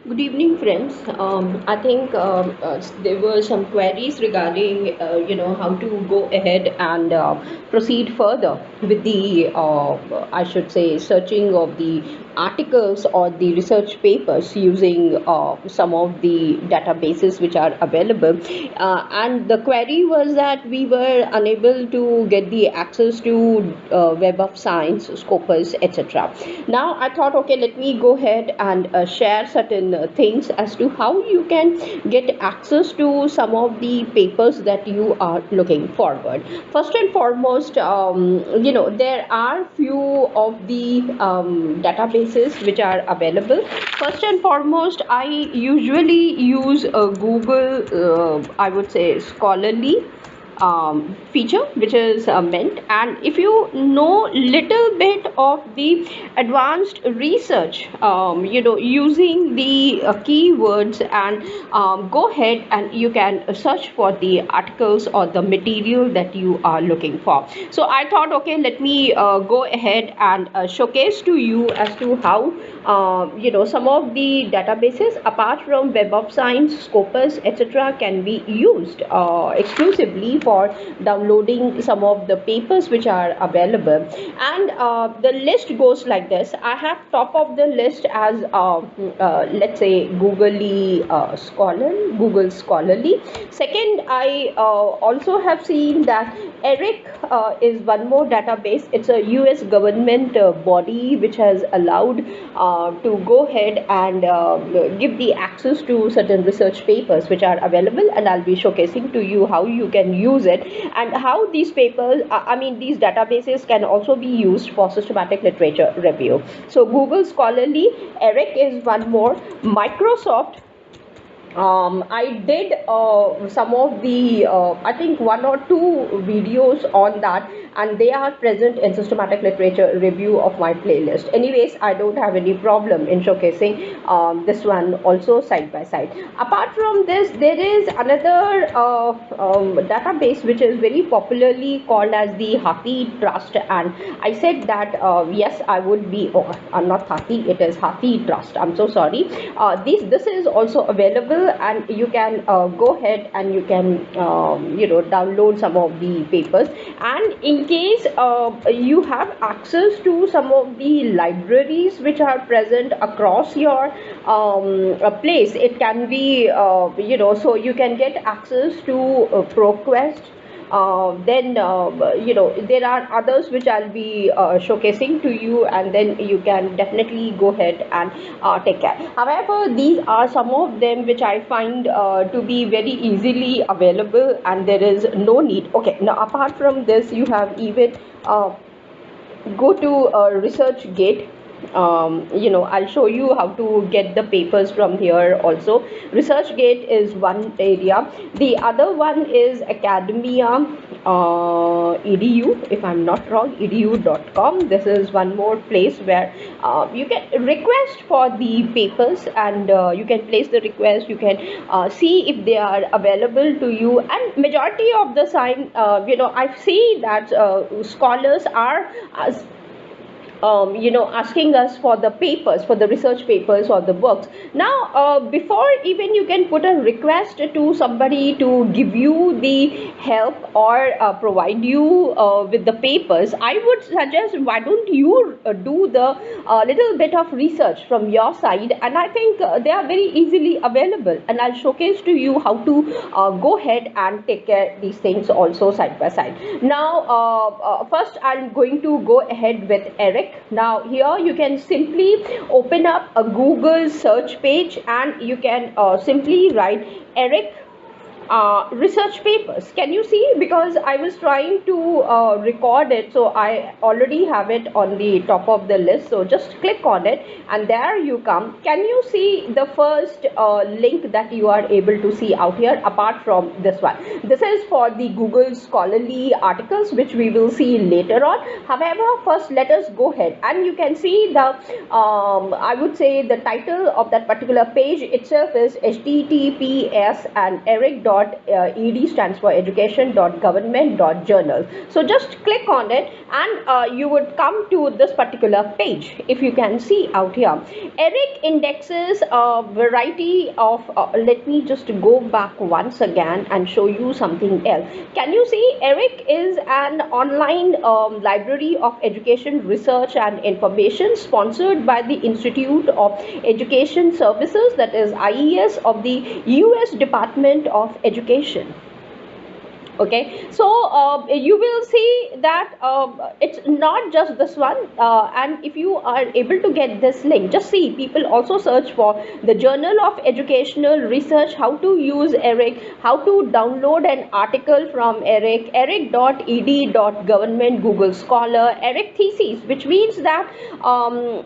Good evening, friends. I think there were some queries regarding, how to go ahead and proceed further with the, I should say, searching of the articles or the research papers using some of the databases which are available. And the query was that we were unable to get the access to Web of Science, Scopus, etc. Now I thought, okay, let me go ahead and share certain things as to how you can get access to some of the papers that you are looking forward. First and foremost, there are few of the databases which are available. First and foremost, I usually use Google, I would say, Scholarly feature, which is meant, and if you know little bit of the advanced research, using the keywords, and go ahead and you can search for the articles or the material that you are looking for. So I thought, okay, let me go ahead and showcase to you as to how some of the databases apart from Web of Science, Scopus, etc. can be used exclusively for downloading some of the papers which are available. And the list goes like this. I have top of the list as let's say Google Scholarly. Second, I also have seen that ERIC is one more database. It's a US government body which has allowed to go ahead and give the access to certain research papers which are available, and I'll be showcasing to you how you can use it and how these papers, these databases can also be used for systematic literature review. So Google Scholarly, ERIC is one more. Microsoft, I did some of the, I think one or two videos on that, and they are present in systematic literature review of my playlist. Anyways, I don't have any problem in showcasing this one also side by side. Apart from this, there is another database which is very popularly called as the Hathi Trust, and I said that yes, I would be, not Hathi, it is Hathi Trust. I'm so sorry. This is also available, and you can go ahead and you can download some of the papers. And in case you have access to some of the libraries which are present across your place, it can be so you can get access to ProQuest. Then there are others which I'll be showcasing to you, and then you can definitely go ahead and take care. However, these are some of them which I find to be very easily available, and there is no need. Okay, now apart from this, you have even go to ResearchGate. I'll show you how to get the papers from here also. ResearchGate is one area. The other one is Academia edu, if I'm not wrong, edu.com. This is one more place where you can request for the papers, and you can place the request. You can see if they are available to you, and majority of the time I see that scholars are asking us for the papers, for the research papers or the books. Now, before even you can put a request to somebody to give you the help or provide you with the papers, I would suggest, why don't you do the little bit of research from your side, and I think they are very easily available, and I'll showcase to you how to go ahead and take care these things also side by side. Now, first I'm going to go ahead with ERIC. Now here you can simply open up a Google search page, and you can simply write ERIC research papers. Can you see? Because I was trying to record it, so I already have it on the top of the list. So just click on it, and there you come. Can you see the first link that you are able to see out here apart from this one? This is for the Google Scholarly articles, which we will see later on. However, first let us go ahead, and you can see the I would say the title of that particular page itself is https and eric.com ed stands for education.government.journal. So just click on it and you would come to this particular page. If you can see out here, ERIC indexes a variety of let me just go back once again and show you something else. Can you see ERIC is an online library of education research and information sponsored by the Institute of Education Services, that is IES, of the US Department of Education. Okay, so you will see that it's not just this one, and if you are able to get this link, just see, people also search for the Journal of Educational Research, how to use ERIC, how to download an article from ERIC, eric.ed.government, Google Scholar, ERIC thesis, which means that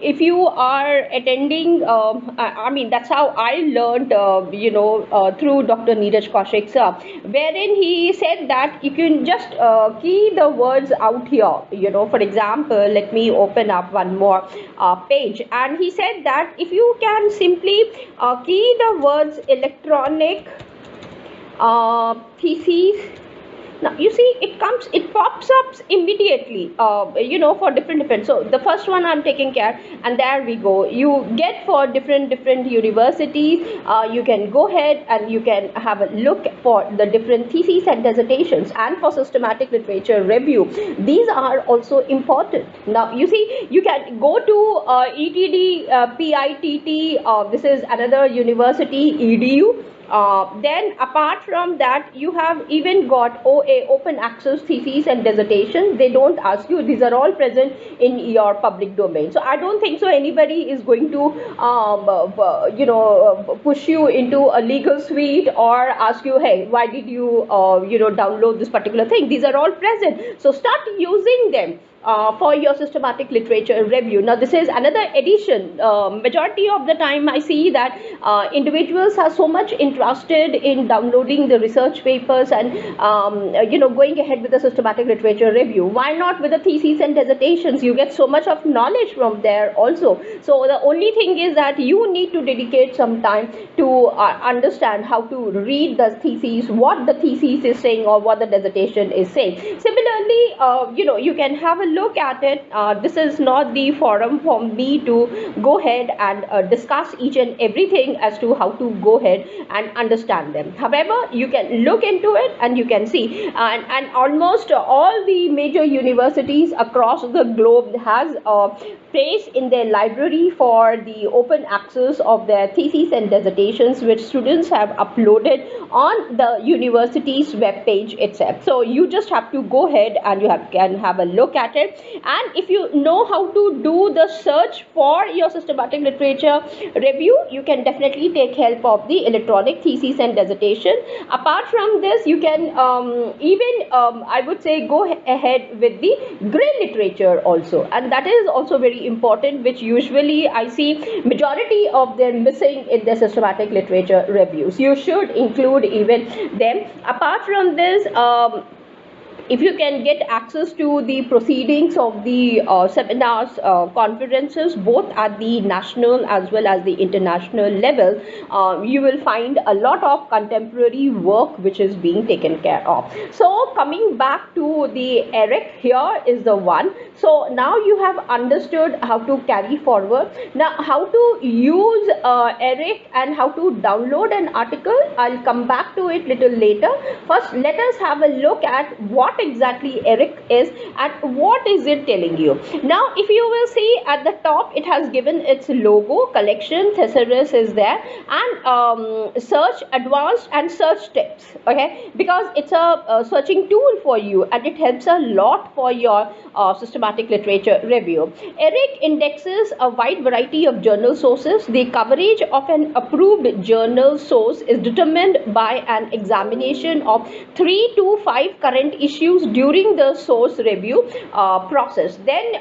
if you are attending, I mean, that's how I learned, through Dr. Neeraj Kaushik sir, wherein he said that you can just key the words out here. For example, let me open up one more page, and he said that if you can simply key the words electronic thesis. Now you see it pops up immediately, for different. So the first one I'm taking care, and there we go. You get for different universities. You can go ahead and you can have a look for the different theses and dissertations, and for systematic literature review. These are also important. Now you see, you can go to ETD, PITT. This is another university, EDU. Then apart from that, you have even got OA, open access theses and dissertations. They don't ask you, these are all present in your public domain. So I don't think so anybody is going to push you into a legal suite or ask you, hey, why did you download this particular thing? These are all present, so start using them for your systematic literature review. Now this is another edition. Majority of the time I see that individuals are so much interested in downloading the research papers and going ahead with the systematic literature review. Why not with the theses and dissertations? You get so much of knowledge from there also. So the only thing is that you need to dedicate some time to understand how to read the thesis, what the thesis is saying or what the dissertation is saying. Similarly, you can have a look at it. This is not the forum for me to go ahead and discuss each and everything as to how to go ahead and understand them. However, you can look into it and you can see, and almost all the major universities across the globe has a place in their library for the open access of their theses and dissertations, which students have uploaded on the university's web page itself. So you just have to go ahead and you can have a look at it. And if you know how to do the search for your systematic literature review, you can definitely take help of the electronic thesis and dissertation. Apart from this, you can I would say go ahead with the gray literature also, and that is also very important, which usually I see majority of them missing in their systematic literature reviews. You should include even them. Apart from this, if you can get access to the proceedings of the seminars, conferences, both at the national as well as the international level, you will find a lot of contemporary work which is being taken care of. So coming back to the ERIC, here is the one. So now you have understood how to carry forward. Now how to use ERIC and how to download an article, I'll come back to it little later. First, let us have a look at what exactly ERIC is and what is it telling you. Now if you will see at the top, it has given its logo, collection, thesaurus is there, and search advanced and search tips, okay, because it's a searching tool for you and it helps a lot for your systematic literature review. ERIC indexes a wide variety of journal sources. The coverage of an approved journal source is determined by an examination of 3 to 5 current issues during the source review process. Then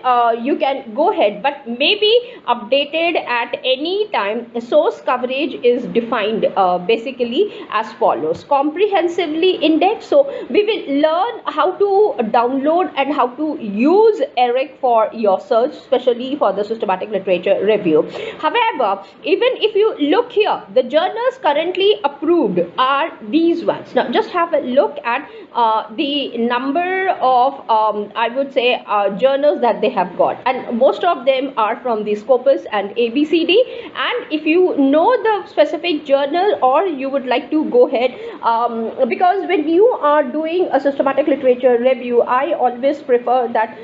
you can go ahead, but may be updated at any time. Source coverage is defined basically as follows: comprehensively indexed. So we will learn how to download and how to use ERIC for your search, especially for the systematic literature review. However, even if you look here, the journals currently approved approved are these ones. Now just have a look at the number of I would say journals that they have got, and most of them are from the Scopus and ABCD. And if you know the specific journal, or you would like to go ahead, because when you are doing a systematic literature review, I always prefer that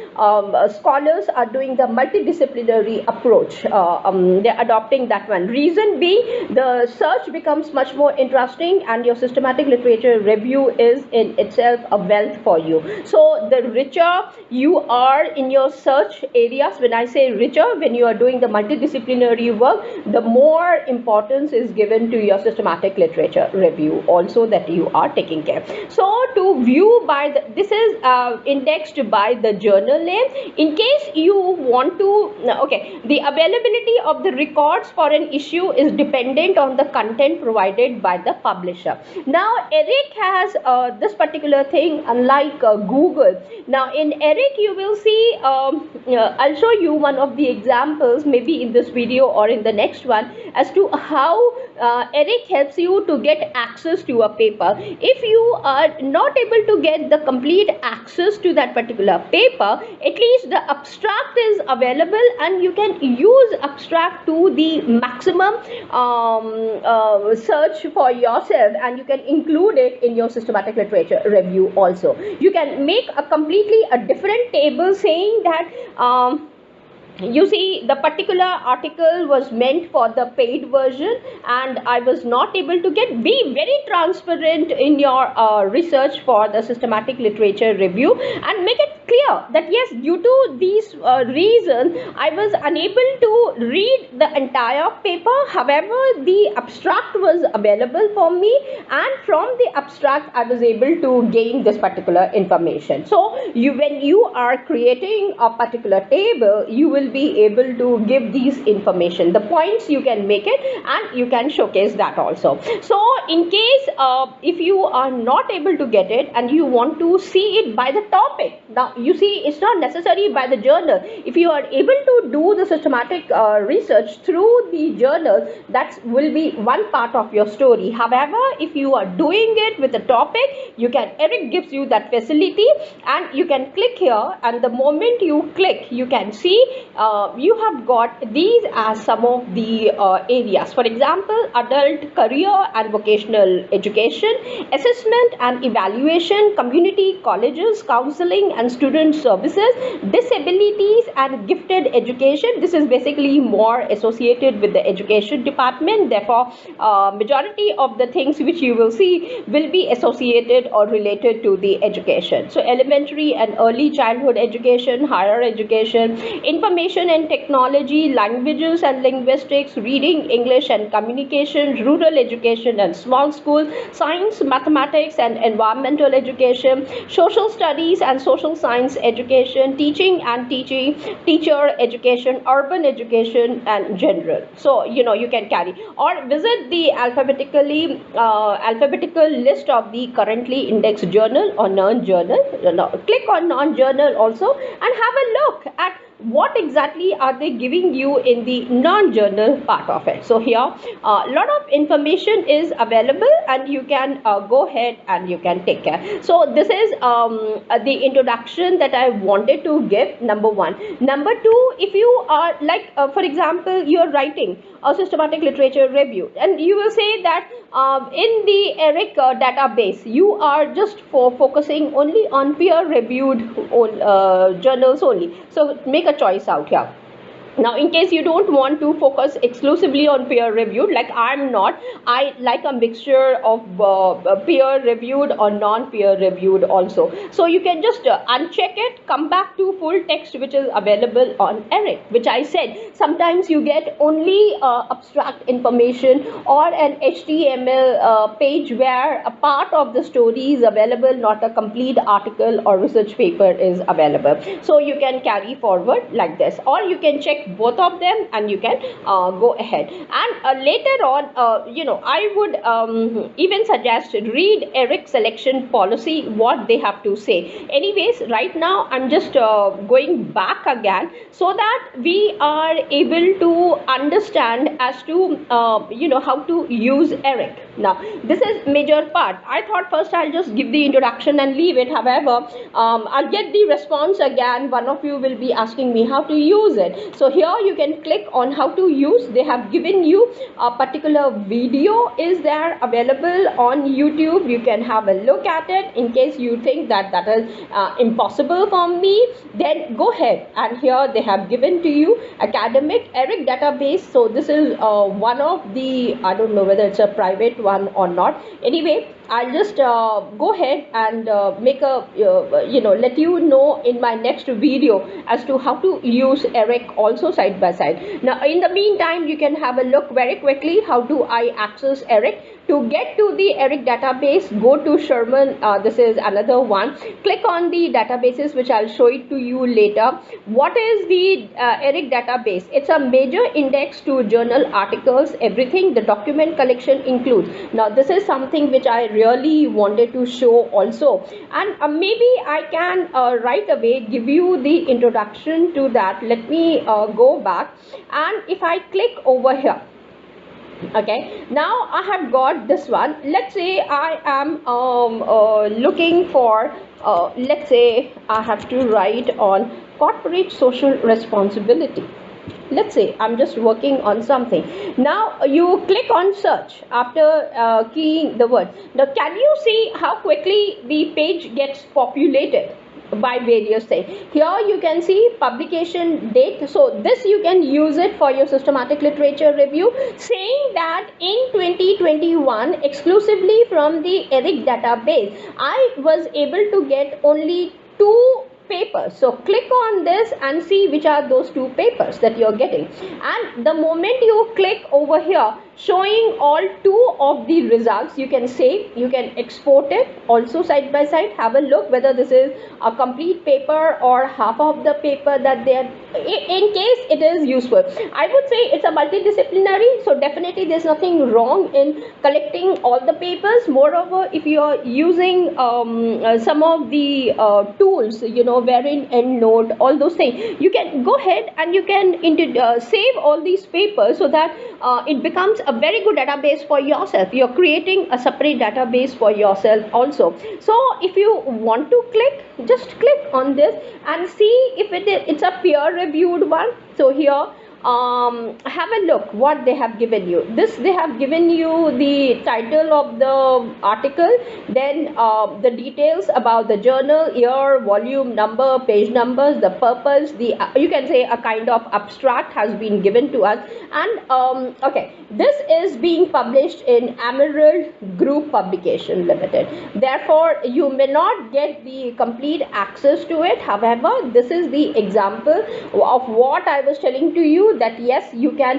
scholars are doing the multidisciplinary approach. They're adopting that one. Reason being, the search becomes much more interesting, and your systematic literature review is in itself a wealth for you. So the richer you are in your search areas, when I say richer, when you are doing the multidisciplinary work, the more importance is given to your systematic literature review also that you are taking care. So to view by the, this is indexed by the journal name. In case you want to, okay, the availability of the records for an issue is dependent on the content provided by the publisher. Now ERIC has this particular thing, unlike Google. Now in ERIC you will see, I'll show you one of the examples maybe in this video or in the next one, as to how ERIC helps you to get access to a paper. If you are not able to get the complete access to that particular paper, at least the abstract is available, and you can use abstract to the maximum search for yourself, and you can include it in your systematic literature review also. You can make a completely a different table saying that you see the particular article was meant for the paid version and I was not able to get. Be very transparent in your research for the systematic literature review, and make it clear that yes, due to these reasons I was unable to read the entire paper. However, the abstract was available for me, and from the abstract I was able to gain this particular information. So when you are creating a particular table, you will be able to give these information, the points you can make it, and you can showcase that also. So in case if you are not able to get it and you want to see it by the topic, now you see it's not necessary by the journal. If you are able to do the systematic research through the journal, that will be one part of your story. However, if you are doing it with the topic, you can, ERIC gives you that facility, and you can click here, and the moment you click, you can see you have got these as some of the areas. For example, adult career and vocational education, assessment and evaluation, community colleges, counseling and student services, disabilities and gifted education. This is basically more associated with the education department. Therefore, majority of the things which you will see will be associated or related to the education. So elementary and early childhood education, higher education, information and technology, languages and linguistics, reading, English and communication, rural education and small school, science, mathematics and environmental education, social studies and social science education, teaching and teacher education, urban education and general. So you can carry, or visit the alphabetical list of the currently indexed journal or non-journal. Click on non-journal also and have a look at what exactly are they giving you in the non-journal part of it. So here a lot of information is available, and you can go ahead and you can take care. So this is the introduction that I wanted to give, number one. Number two, if you are like for example, you are writing a systematic literature review, and you will say that in the ERIC database you are just focusing only on peer reviewed journals only. So make a choice out here. Now in case you don't want to focus exclusively on peer reviewed, like I'm not, I like a mixture of peer reviewed or non peer reviewed also. So you can just uncheck it, come back to full text which is available on ERIC, which I said sometimes you get only abstract information or an HTML page where a part of the story is available, not a complete article or research paper is available. So you can carry forward like this, or you can check click both of them and you can go ahead. And later on, I would even suggest read ERIC selection policy, what they have to say. Anyways, right now I'm just going back again so that we are able to understand as to how to use ERIC. Now this is major part. I thought first I'll just give the introduction and leave it. However, I'll get the response again. One of you will be asking me how to use it. So here you can click on how to use. They have given you a particular video is there available on YouTube. You can have a look at it. In case you think that is impossible for me, then go ahead, and here they have given to you academic ERIC database. So this is one of the, I don't know whether it's a private one or not. Anyway, I'll just go ahead and make a let you know in my next video as to how to use ERIC also side by side. Now in the meantime, you can have a look very quickly how do I access ERIC. To get to the ERIC database, go to Sherman. This is another one. Click on the databases, which I'll show it to you later. What is the ERIC database? It's a major index to journal articles, everything. The document collection includes. Now this is something which I really wanted to show also, and maybe I can right away give you the introduction to that. Let me go back, and if I click over here, okay, now I have got this one. Let's say I am looking for let's say I have to write on corporate social responsibility. Let's say I'm just working on something. Now you click on search after keying the word. Now can you see how quickly the page gets populated by various things? Here you can see publication date. So this you can use it for your systematic literature review, saying that in 2021 exclusively from the ERIC database I was able to get only 2 papers. So click on this and see which are those 2 papers that you're getting, and the moment you click over here showing all 2 of the results, you can save, you can export it also side by side. Have a look whether this is a complete paper or half of the paper that they are, in case it is useful. I would say it's a multidisciplinary, so definitely there's nothing wrong in collecting all the papers. Moreover, if you are using some of the tools, wherein EndNote, all those things, you can go ahead and you can save all these papers so that it becomes a very good database for yourself. You're creating a separate database for yourself also. So if you want to click, just click on this and see if it's a peer reviewed one. So here have a look what they have given you. This, they have given you the title of the article, then the details about the journal, year, volume number, page numbers, the purpose, the you can say a kind of abstract has been given to us. And okay, this is being published in Emerald Group Publication Limited. Therefore you may not get the complete access to it. However, this is the example of what I was telling to you, that yes, you can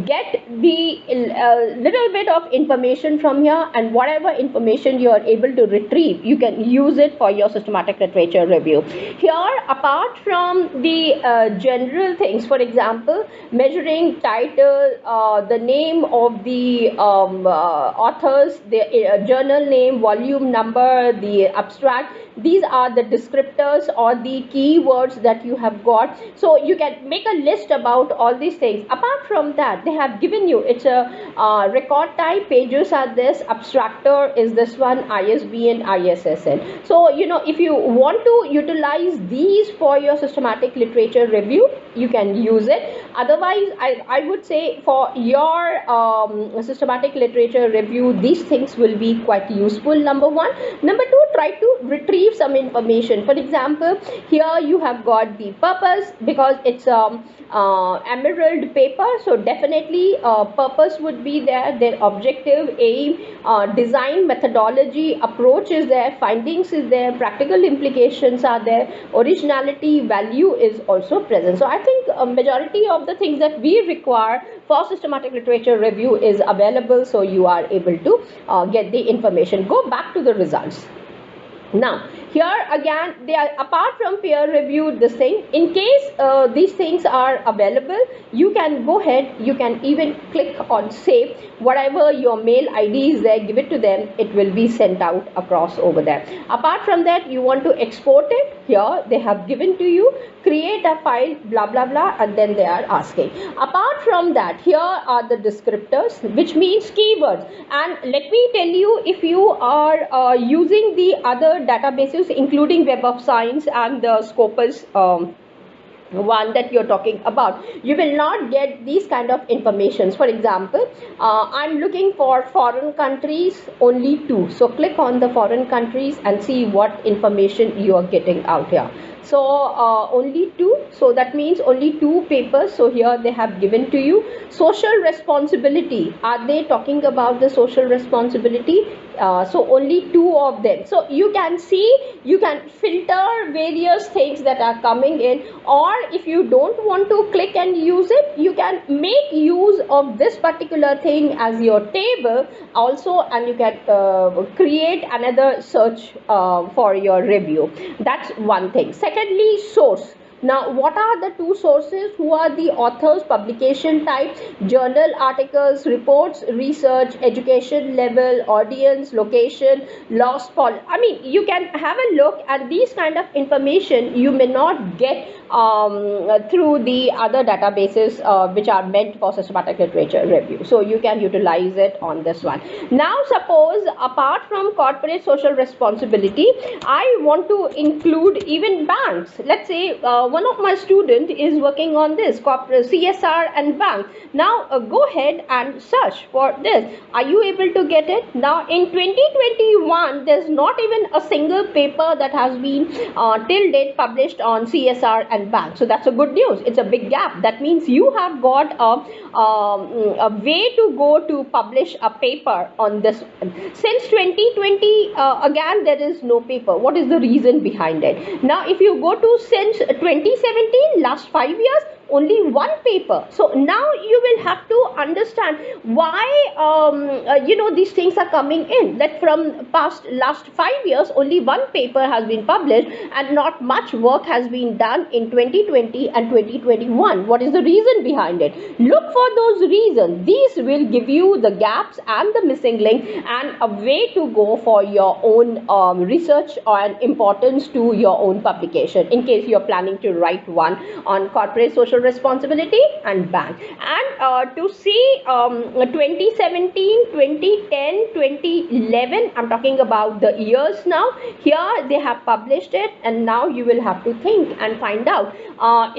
get the little bit of information from here, and whatever information you are able to retrieve, you can use it for your systematic literature review. Here, apart from the general things, for example, measuring title, the name of the authors, the journal name, volume number, the abstract, these are the descriptors or the keywords that you have got. So you can make a list about all these things. Apart from that, they have given you, it's a record type, pages are this, abstractor is this one, ISBN, ISSN. So if you want to utilize these for your systematic literature review, you can use it. Otherwise, I would say for your systematic literature review, these things will be quite useful. Number one. Number two, try to retrieve some information. For example, here you have got the purpose, because it's emerald paper, so definitely purpose would be there, their objective, aim, design, methodology, approach is there, findings is there, practical implications are there, originality, value is also present. So I think a majority of the things that we require for systematic literature review is available, so you are able to get the information. Go back to the results. Now Here again, they are apart from peer reviewed this thing. In case these things are available, you can go ahead, you can even click on save. Whatever your mail ID is there, give it to them, it will be sent out across over there. Apart from that, you want to export it, here they have given to you, create a file, blah blah blah, and then they are asking. Apart from that, here are the descriptors, which means keywords. And let me tell you, if you are using the other databases including Web of Science and the Scopus one that you're talking about, you will not get these kind of informations. For example, I'm looking for foreign countries, only 2, so click on the foreign countries and see what information you are getting out here. So only 2, so that means only 2 papers. So here they have given to you. Social responsibility, are they talking about the social responsibility? So only 2 of them. So you can see, you can filter various things that are coming in, or if you don't want to click and use it, you can make use of this particular thing as your table also, and you can create another search for your review. That's one thing. Secondly, source. Now, what are the 2 sources? Who are the authors, publication type, journal articles, reports, research, education level, audience, location, lost poll. I mean, you can have a look at these kind of information you may not get through the other databases which are meant for systematic literature review. So you can utilize it on this one. Now, suppose apart from corporate social responsibility, I want to include even banks. Let's say one of my student is working on this corporate CSR and bank. Now go ahead and search for this. Are you able to get it? Now in 2021, there's not even a single paper that has been till date published on CSR and bank. So that's a good news. It's a big gap. That means you have got a way to go to publish a paper on this. Since 2020, again there is no paper. What is the reason behind it? Now if you go to since 2017, last 5 years, only 1 paper. So now you will have to understand why these things are coming in, that from last 5 years only 1 paper has been published and not much work has been done in 2020 and 2021. What is the reason behind it? Look for those reasons. These will give you the gaps and the missing link and a way to go for your own research and importance to your own publication, in case you're planning to write one on corporate social responsibility and bank. And to see 2017, 2010, 2011, I'm talking about the years now. Here they have published it, and now you will have to think and find out.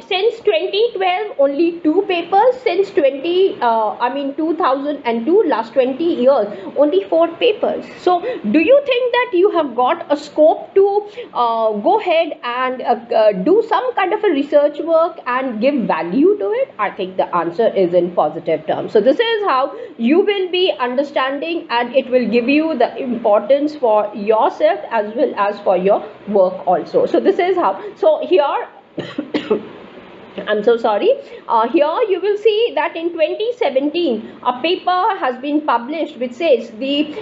Since 2012, only 2 papers. Since 2002, last 20 years, only 4 papers. So do you think that you have got a scope to go ahead and do some kind of a research work and give value to it? I think the answer is in positive terms. So this is how you will be understanding, and it will give you the importance for yourself as well as for your work also. So this is how. So here I'm so sorry. Here you will see that in 2017, a paper has been published which says the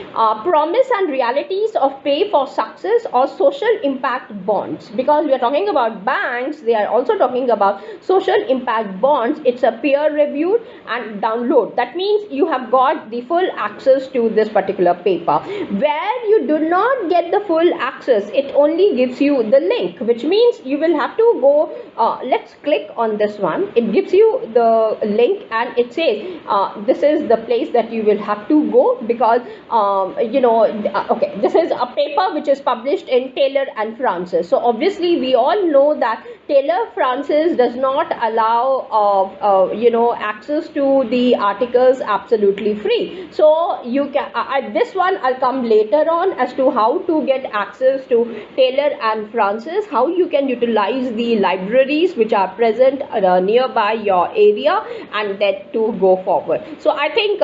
promise and realities of pay for success or social impact bonds. Because we are talking about banks, they are also talking about social impact bonds. It's a peer reviewed and download. That means you have got the full access to this particular paper. Where you do not get the full access, it only gives you the link, which means you will have to go, let's click on this one. It gives you the link and it says this is the place that you will have to go, because okay, this is a paper which is published in Taylor and Francis. So obviously we all know that Taylor Francis does not allow access to the articles absolutely free. So you can this one I'll come later on as to how to get access to Taylor and Francis, how you can utilize the libraries which are present nearby your area, and then to go forward. So I think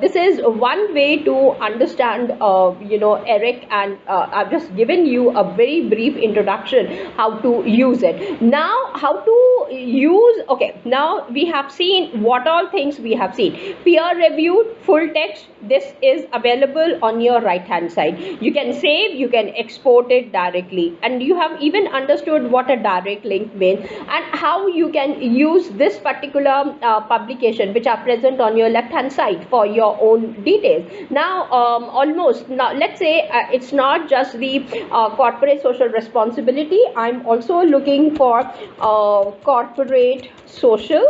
this is one way to understand ERIC, and I've just given you a very brief introduction how to use it. Now how to use, okay, now we have seen what all things we have seen. Peer reviewed full text, this is available on your right hand side. You can save, you can export it directly, and you have even understood what a direct link means and how you can use this particular publication which are present on your left hand side for your own details. Now almost, now let's say it's not just the corporate social responsibility, I'm also looking for corporate social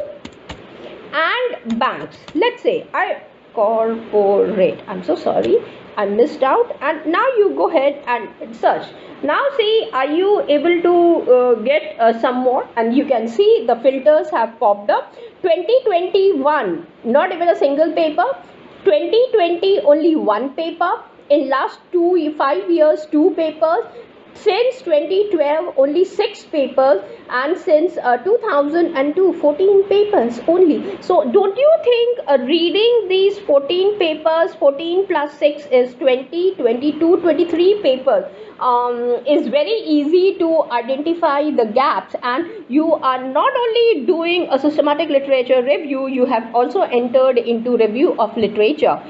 and banks. Let's say corporate, I'm so sorry, I missed out, and now you go ahead and search. Now see, are you able to get some more, and you can see the filters have popped up. 2021, not even a single paper. 2020, only one paper. In last 5 years, 2 papers. Since 2012, only 6 papers, and since 2002, 14 papers only. So don't you think reading these 14 papers, 14 plus 6 is 20, 22, 23 papers, is very easy to identify the gaps, and you are not only doing a systematic literature review, you have also entered into review of literature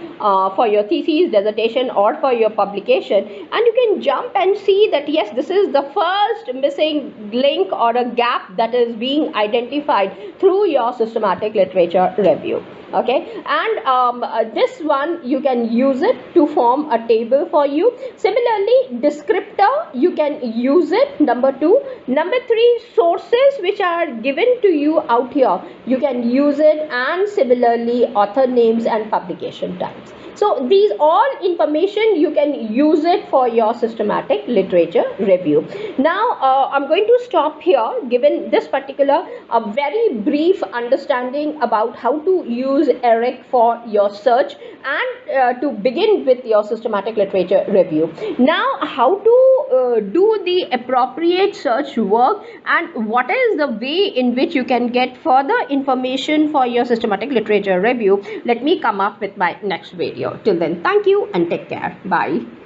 for your thesis, dissertation, or for your publication, and you can jump and see that yes, this is the first missing link or a gap that is being identified through your systematic literature review. Okay, and this one you can use it to form a table for you. Similarly, descriptor, you can use it. Number 2. Number 3, sources which are given to you out here, you can use it, and similarly author names and publication times. So these all information you can use it for your systematic literature review. Now I'm going to stop here, given this particular very brief understanding about how to use ERIC for your search and to begin with your systematic literature review. Now how to do the appropriate search work and what is the way in which you can get further information for your systematic literature review, let me come up with my next video. Till then, thank you and take care. Bye.